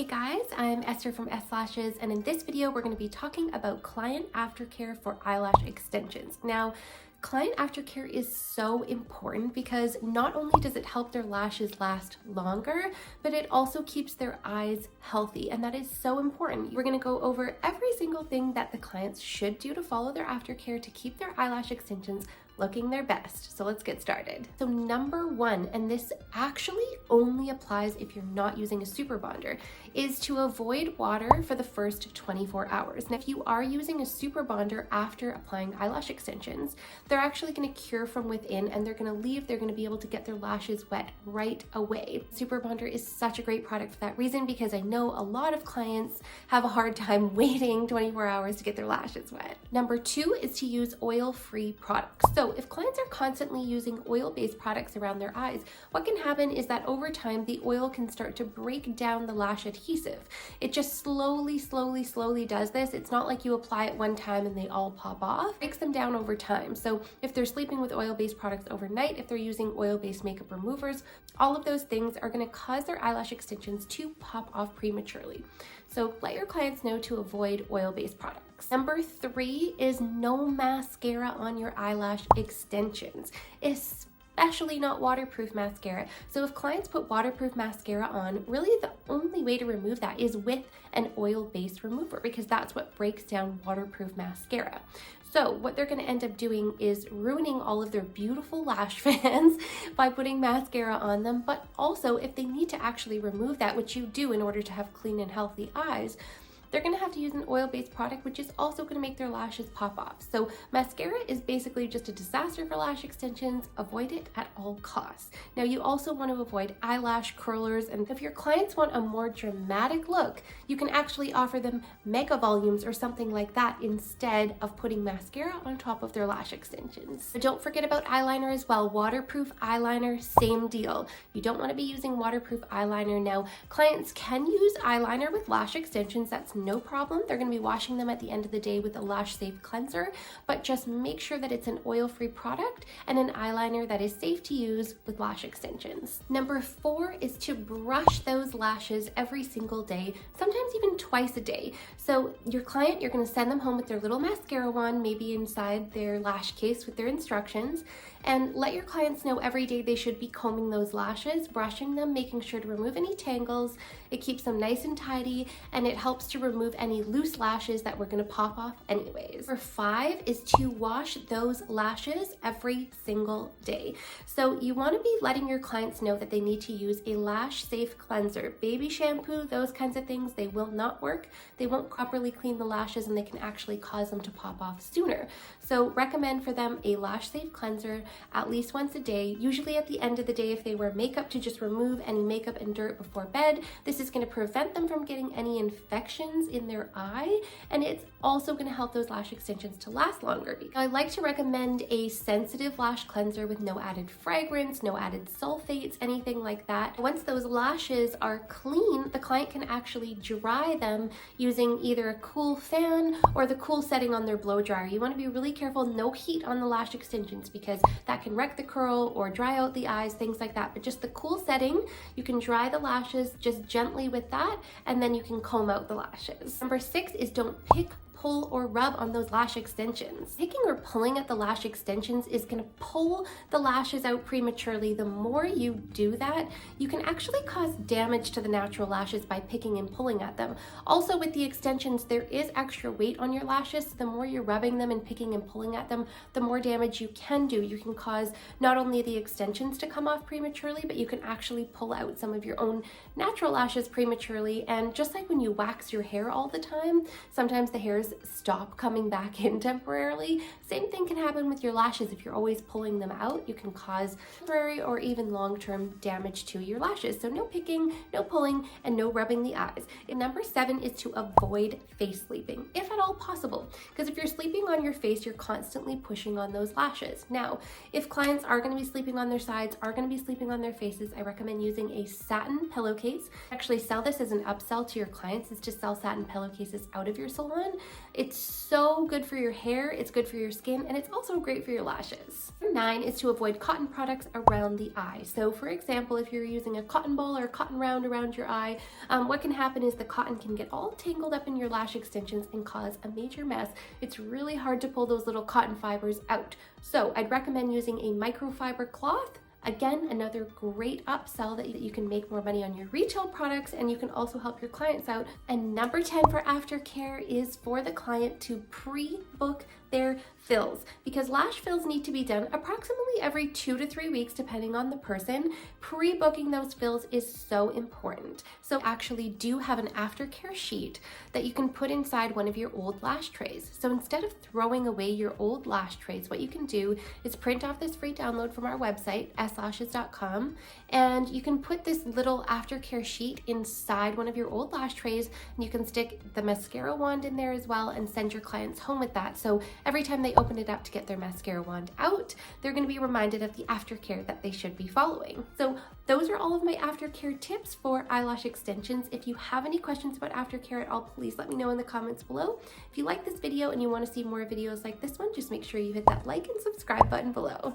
Hey guys, I'm Esther from Eslashes, and in this video we're going to be talking about client aftercare for eyelash extensions. Now, client aftercare is so important because not only does it help their lashes last longer, but it also keeps their eyes healthy, and that is so important. We're going to go over every single thing that the clients should do to follow their aftercare to keep their eyelash extensions looking their best. So let's get started. So number one, and this actually only applies if you're not using a superbonder, is to avoid water for the first 24 hours. Now, if you are using a superbonder after applying eyelash extensions, they're actually going to cure from within and they're going to leave. They're going to be able to get their lashes wet right away. Superbonder is such a great product for that reason, because I know a lot of clients have a hard time waiting 24 hours to get their lashes wet. Number two is to use oil-free products. So if clients are constantly using oil-based products around their eyes, what can happen is that over time, the oil can start to break down the lash adhesive. It just slowly does this. It's not like you apply it one time and they all pop off. It breaks them down over time. So if they're sleeping with oil-based products overnight, if they're using oil-based makeup removers, all of those things are going to cause their eyelash extensions to pop off prematurely. So let your clients know to avoid oil-based products. Number three is no mascara on your eyelash extensions, especially not waterproof mascara. So if clients put waterproof mascara on, really the only way to remove that is with an oil-based remover, because that's what breaks down waterproof mascara. So what they're going to end up doing is ruining all of their beautiful lash fans by putting mascara on them. But also, if they need to actually remove that, which you do in order to have clean and healthy eyes, they're going to have to use an oil-based product, which is also going to make their lashes pop off. So mascara is basically just a disaster for lash extensions. Avoid it at all costs. Now, you also want to avoid eyelash curlers, and if your clients want a more dramatic look, you can actually offer them mega volumes or something like that instead of putting mascara on top of their lash extensions. But don't forget about eyeliner as well. Waterproof eyeliner, same deal. You don't want to be using waterproof eyeliner. Now, clients can use eyeliner with lash extensions. That's no problem. They're going to be washing them at the end of the day with a lash safe cleanser, but just make sure that it's an oil-free product and an eyeliner that is safe to use with lash extensions. Number four is to brush those lashes every single day, sometimes even twice a day. So your client, you're going to send them home with their little mascara wand, maybe inside their lash case with their instructions, and let your clients know every day they should be combing those lashes, brushing them, making sure to remove any tangles. It keeps them nice and tidy, and it helps to remove any loose lashes that were going to pop off anyways. Number five is to wash those lashes every single day. So you want to be letting your clients know that they need to use a lash safe cleanser. Baby shampoo, those kinds of things, they will not work. They won't properly clean the lashes, and they can actually cause them to pop off sooner. So recommend for them a lash safe cleanser at least once a day, usually at the end of the day if they wear makeup, to just remove any makeup and dirt before bed. This is going to prevent them from getting any infections in their eye, and it's also going to help those lash extensions to last longer. I like to recommend a sensitive lash cleanser with no added fragrance, no added sulfates, anything like that. Once those lashes are clean, the client can actually dry them using either a cool fan or the cool setting on their blow dryer. You want to be really careful, no heat on the lash extensions, because that can wreck the curl or dry out the eyes, things like that. But just the cool setting, you can dry the lashes just gently with that, and then you can comb out the lashes. Number six is don't pick, pull, or rub on those lash extensions. Picking or pulling at the lash extensions is going to pull the lashes out prematurely. The more you do that, you can actually cause damage to the natural lashes by picking and pulling at them. Also, with the extensions, there is extra weight on your lashes, so the more you're rubbing them and picking and pulling at them, the more damage you can do. You can cause not only the extensions to come off prematurely, but you can actually pull out some of your own natural lashes prematurely. And just like when you wax your hair all the time, sometimes the hairs stop coming back in temporarily. Same thing can happen with your lashes. If you're always pulling them out, you can cause temporary or even long-term damage to your lashes. So no picking, no pulling, and no rubbing the eyes. And number seven is to avoid face sleeping, if at all possible. Because if you're sleeping on your face, you're constantly pushing on those lashes. Now, if clients are going to be sleeping on their sides, are going to be sleeping on their faces, I recommend using a satin pillowcase. Actually sell this as an upsell to your clients, is to sell satin pillowcases out of your salon. It's so good for your hair, it's good for your skin, and it's also great for your lashes. 9 is to avoid cotton products around the eye. So for example, if you're using a cotton ball or a cotton round around your eye, what can happen is the cotton can get all tangled up in your lash extensions and cause a major mess. It's really hard to pull those little cotton fibers out. So I'd recommend using a microfiber cloth. Again, another great upsell that you can make more money on your retail products, and you can also help your clients out. And number 10 for aftercare is for the client to pre-book their fills, because lash fills need to be done approximately every 2 to 3 weeks depending on the person. Pre-booking those fills is so important. So actually do have an aftercare sheet that you can put inside one of your old lash trays. So instead of throwing away your old lash trays, what you can do is print off this free download from our website, eslashes.com, and you can put this little aftercare sheet inside one of your old lash trays, and you can stick the mascara wand in there as well and send your clients home with that. So every time they open it up to get their mascara wand out, they're going to be reminded of the aftercare that they should be following. So those are all of my aftercare tips for eyelash extensions. If you have any questions about aftercare at all, please let me know in the comments below. If you like this video and you want to see more videos like this one, just make sure you hit that like and subscribe button below.